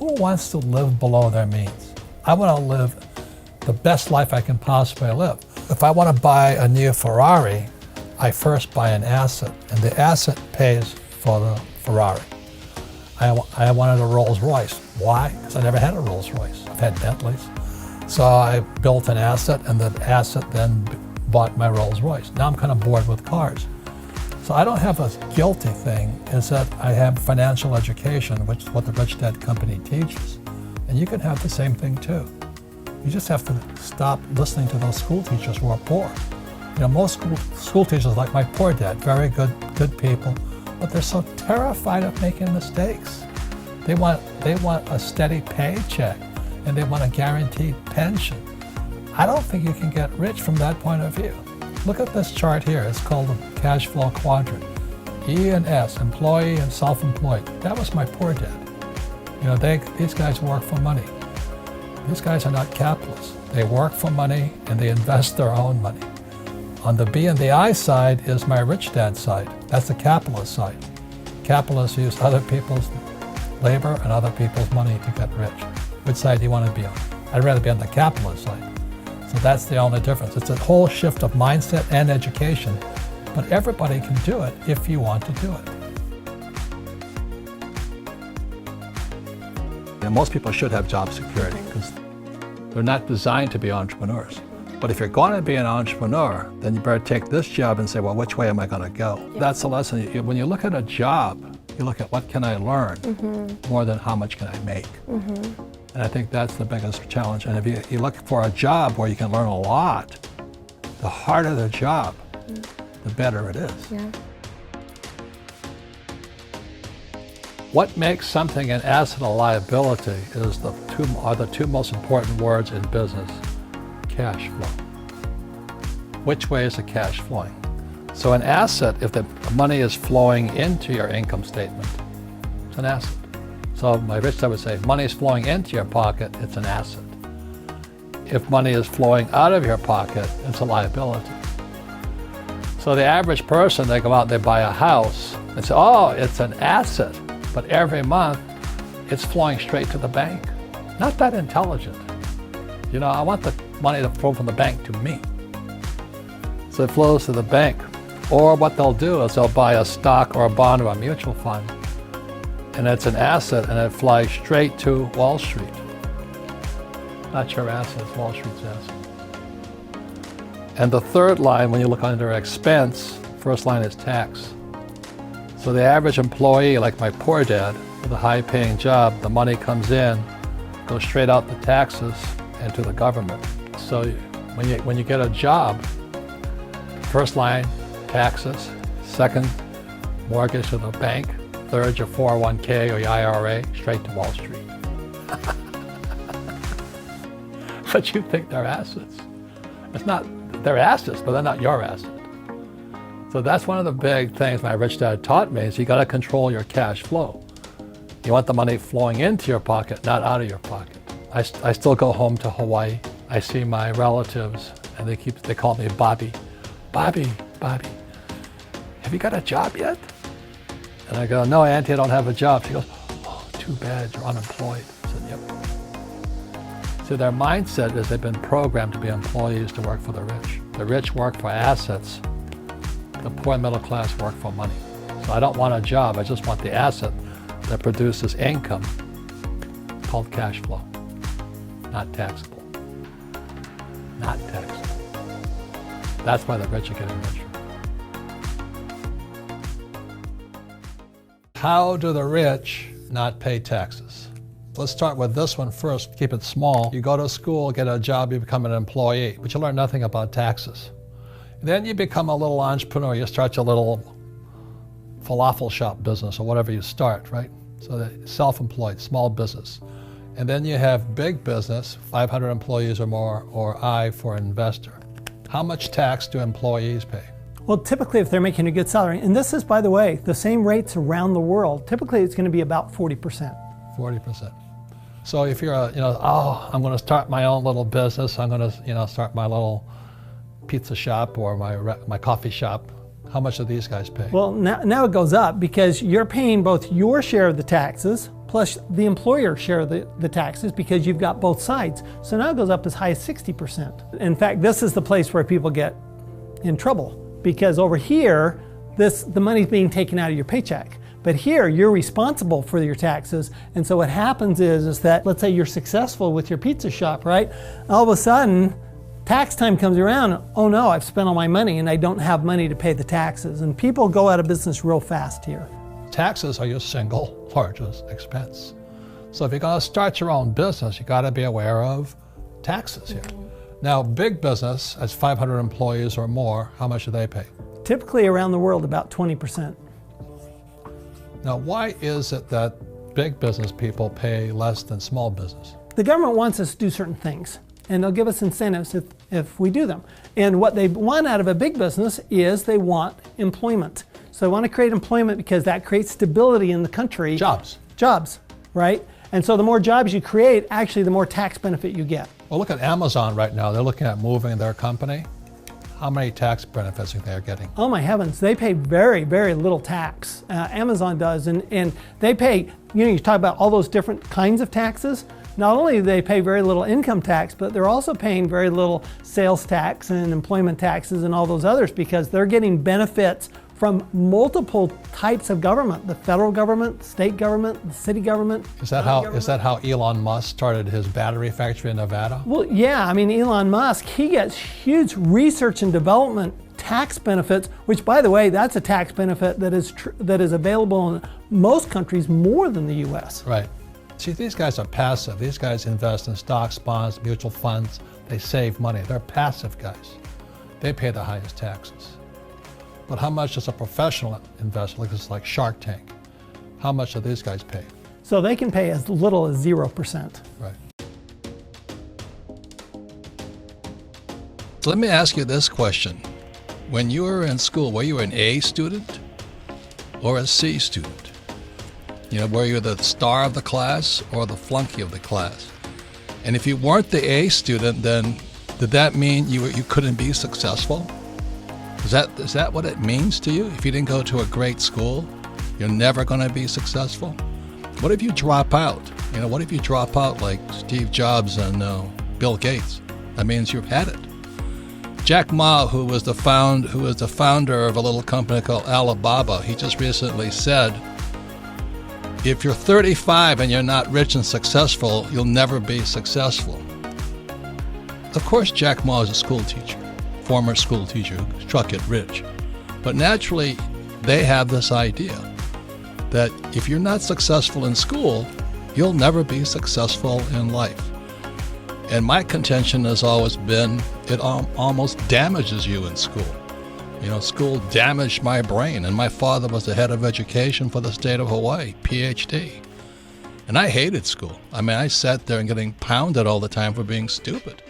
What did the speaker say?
Who wants to live below their means? I want to live the best life I can possibly live. If I want to buy a new Ferrari, I first buy an asset, and the asset pays for the Ferrari. I wanted a Rolls Royce. Why? Because I never had a Rolls Royce. I've had Bentleys. So I built an asset, and the asset then bought my Rolls Royce. Now I'm kind of bored with cars. So I don't have a guilty thing, is that I have financial education, which is what the Rich Dad Company teaches. And you can have the same thing too. You just have to stop listening to those school teachers who are poor. You know, most school teachers, like my poor dad, very good people, but they're so terrified of making mistakes. They want a steady paycheck, and they want a guaranteed pension. I don't think you can get rich from that point of view. Look at this chart here. It's called the cash flow quadrant. E and S, employee and self-employed. That was my poor dad. You know, these guys work for money. These guys are not capitalists. They work for money and they invest their own money. On the B and the I side is my rich dad side. That's the capitalist side. Capitalists use other people's labor and other people's money to get rich. Which side do you want to be on? I'd rather be on the capitalist side. So that's the only difference. It's a whole shift of mindset and education, but everybody can do it if you want to do it. And most people should have job security because they're not designed to be entrepreneurs. But if you're going to be an entrepreneur, then you better take this job and say, well, which way am I going to go? Yeah. That's the lesson. When you look at a job, you look at what can I learn more than how much can I make. And I think that's the biggest challenge. And if you look for a job where you can learn a lot, the harder the job, the better it is. Yeah. What makes something an asset or liability are the two most important words in business. Cash flow. Which way is the cash flowing? So an asset, if the money is flowing into your income statement, it's an asset. So my rich dad would say, if money is flowing into your pocket, it's an asset. If money is flowing out of your pocket, it's a liability. So the average person, they go out and they buy a house and say, oh, it's an asset. But every month, it's flowing straight to the bank. Not that intelligent. You know, I want the money to flow from the bank to me. So it flows to the bank. Or what they'll do is they'll buy a stock or a bond or a mutual fund, and it's an asset, and it flies straight to Wall Street. Not your asset, it's Wall Street's asset. And the third line, when you look under expense, first line is tax. So the average employee, like my poor dad, with a high-paying job, the money comes in, goes straight out the taxes and to the government. So when you get a job, first line, taxes, second, mortgage to the bank, third, your 401k or your IRA, straight to Wall Street. But you think they're assets. It's not, they're assets, but they're not your asset. So that's one of the big things my rich dad taught me is you got to control your cash flow. You want the money flowing into your pocket, not out of your pocket. I still go home to Hawaii. I see my relatives and they call me Bobby. Bobby, have you got a job yet? And I go, no, Auntie, I don't have a job. She goes, oh, too bad, you're unemployed. I said, yep. So their mindset is they've been programmed to be employees to work for the rich. The rich work for assets. The poor middle class work for money. So I don't want a job, I just want the asset that produces income called cash flow. Not taxable. Not taxable. That's why the rich are getting richer. How do the rich not pay taxes? Let's start with this one first, keep it small. You go to school, get a job, you become an employee, but you learn nothing about taxes. Then you become a little entrepreneur, you start your little falafel shop business or whatever you start, right? So that self-employed, small business. And then you have big business, 500 employees or more, or I for investor. How much tax do employees pay? Well, typically if they're making a good salary, and this is, by the way, the same rates around the world, typically it's going to be about 40%. 40%. So if you're I'm going to start my own little business, I'm going to, start my little pizza shop or my coffee shop, how much do these guys pay? Well, now it goes up because you're paying both your share of the taxes plus the employer share the taxes because you've got both sides. So now it goes up as high as 60%. In fact, this is the place where people get in trouble because over here, the money's being taken out of your paycheck. But here, you're responsible for your taxes. And so what happens is that, let's say you're successful with your pizza shop, right? All of a sudden, tax time comes around, oh no, I've spent all my money and I don't have money to pay the taxes. And people go out of business real fast here. Taxes are your single largest expense. So if you're going to start your own business, you got to be aware of taxes here. Now, big business, as 500 employees or more, how much do they pay? Typically around the world, about 20%. Now, why is it that big business people pay less than small business? The government wants us to do certain things, and they'll give us incentives if we do them. And what they want out of a big business is they want employment. So they want to create employment because that creates stability in the country. Jobs. Jobs, right? And so the more jobs you create, actually the more tax benefit you get. Well, look at Amazon right now. They're looking at moving their company. How many tax benefits are they getting? Oh my heavens, they pay very, very little tax. Amazon does, and they pay, you talk about all those different kinds of taxes. Not only do they pay very little income tax, but they're also paying very little sales tax and employment taxes and all those others because they're getting benefits from multiple types of government, the federal government, the state government, the city government. Is that how Elon Musk started his battery factory in Nevada? Well, yeah, I mean, Elon Musk, he gets huge research and development tax benefits, which by the way, that's a tax benefit that is available in most countries more than the US. Right. See, these guys are passive. These guys invest in stocks, bonds, mutual funds. They save money. They're passive guys. They pay the highest taxes. But how much does a professional investor, like Shark Tank, how much do these guys pay? So they can pay as little as 0%. Right. So let me ask you this question. When you were in school, were you an A student or a C student? Were you the star of the class or the flunky of the class? And if you weren't the A student, then did that mean you couldn't be successful? Is that what it means to you? If you didn't go to a great school, you're never going to be successful? What if you drop out? What if you drop out like Steve Jobs and Bill Gates? That means you've had it. Jack Ma, who was the founder of a little company called Alibaba, he just recently said, if you're 35 and you're not rich and successful, you'll never be successful. Of course, Jack Ma is a school teacher. Former school teacher who struck it rich. But naturally, they have this idea that if you're not successful in school, you'll never be successful in life. And my contention has always been it almost damages you in school. School damaged my brain, and my father was the head of education for the state of Hawaii, PhD. And I hated school. I sat there and getting pounded all the time for being stupid.